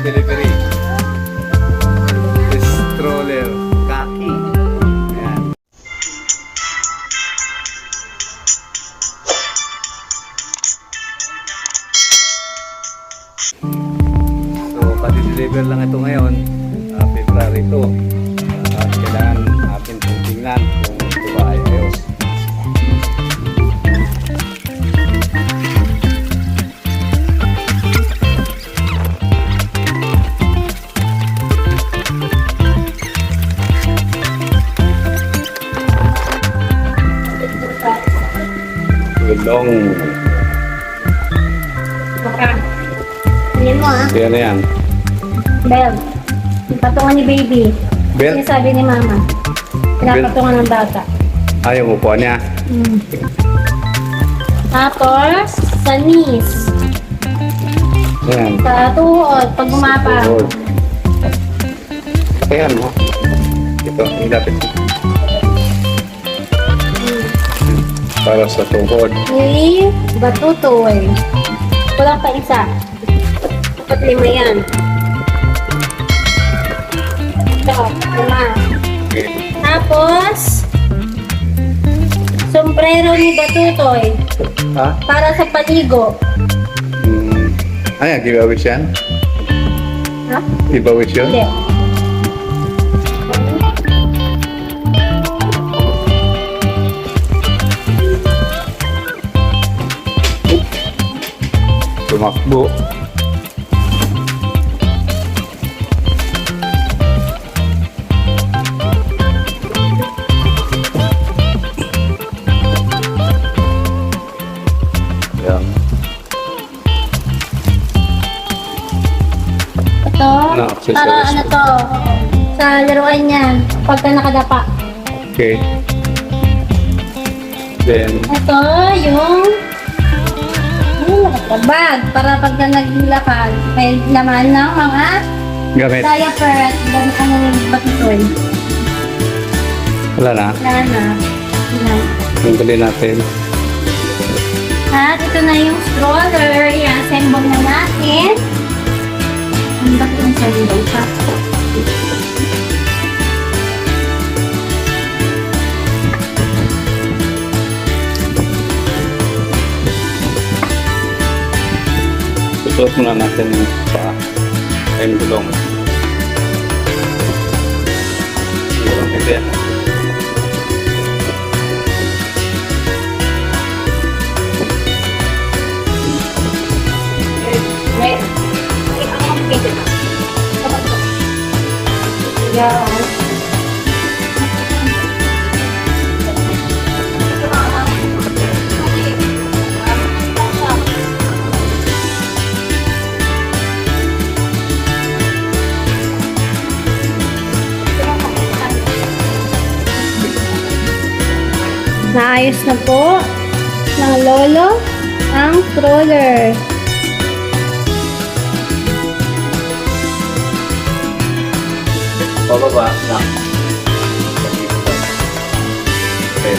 delivery. Stroller. Khaki. Ayan. So, pati-deliver lang ito ngayon. February 2. Kailangan natin kung tingnan kung ito ba ay ayos. Long. Baka. Hindi mo ah. Kaya na yan. Bel. Patungan ni baby. Bel? Yung sabi ni mama. Pinapatungan ng bata. Ayaw mo po niya. Tapos, sa knees. Ayan. Sa tuhod, pag gumapa. Tuhod. Ayan mo. Ito, yung dapat. Para sa tuhod. Okay, batutoy. Kulang pa isa. Dapat 5 yan. Ito, 5. Okay. Tapos, sombrero ni batutoy. Ha? Para sa paligo. Ayan, giveaways yan? Ha? Giveaways yun? Hindi. Tumakbo. Ayan. Ito, Na-accessories para ano to, sa laruan niya, pagka nakadapa. Okay. Then, Ito, yung bag, para pagka naglakad, may laman ng mga gamit. diaper at ano yung batutoy. Wala na. Wala na. Yan. Tungkulin natin. At ito na yung stroller. I-assemble na natin. Ang bakit yung sarili pa? Susuot muna natin yung paa. Ay, yung gulong. Gulong ito yan. Wait. Yeah. Naayos na po ng lolo ang stroller. Bababa lang. Okay.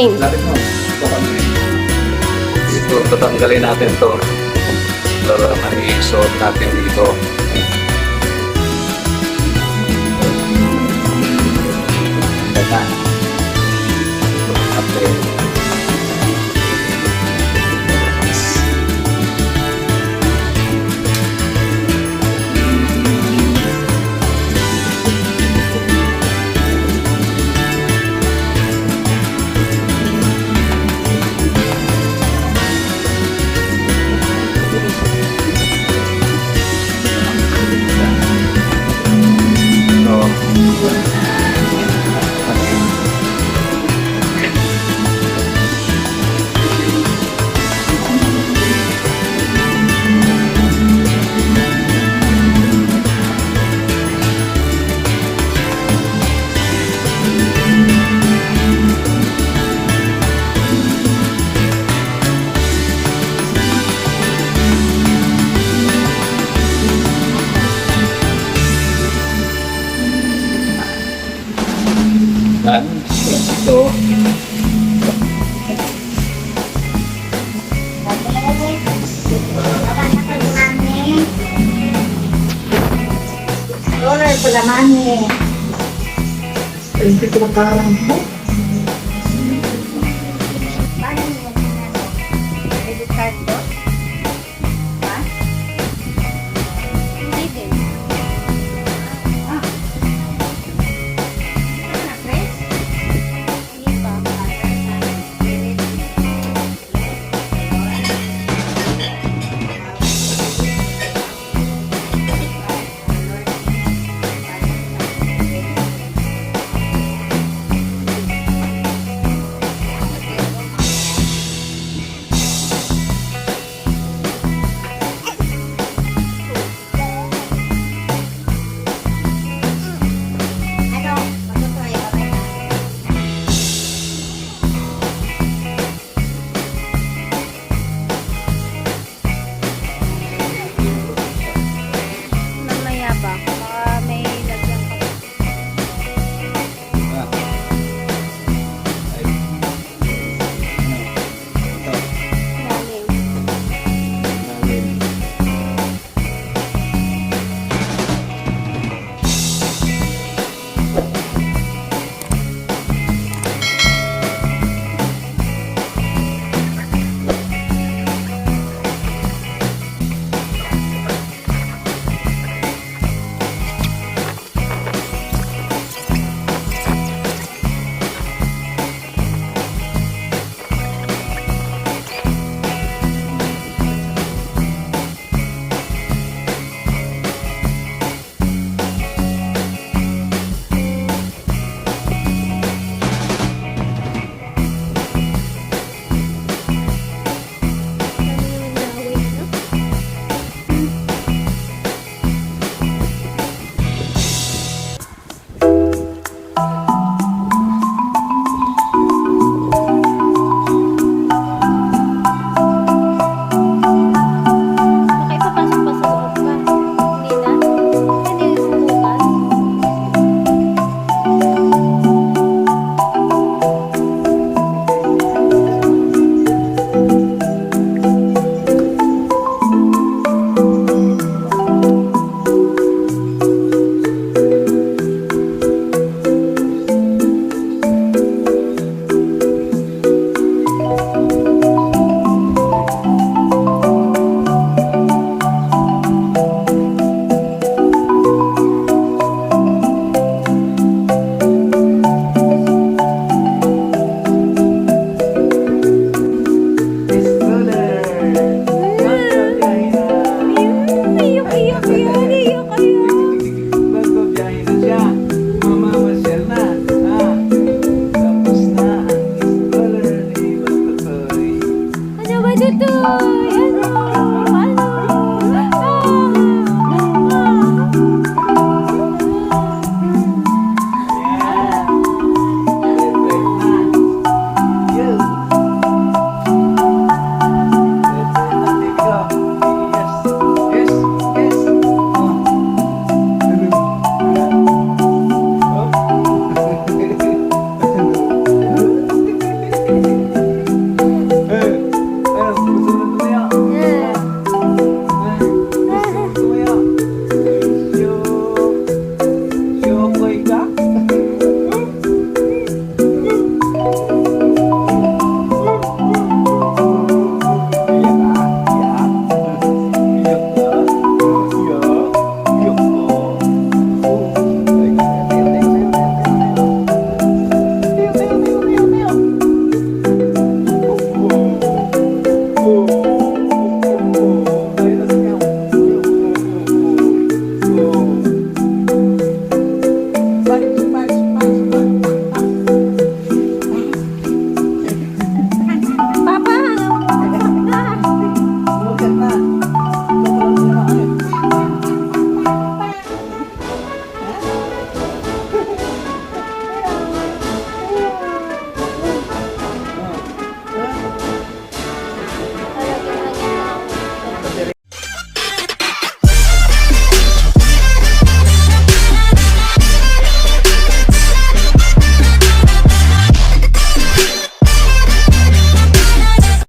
Lapit mo. Ito, tatanggalin natin to. Para maisuot natin dito. Ganda. Okay. alamanin. Hindi ko makarambo.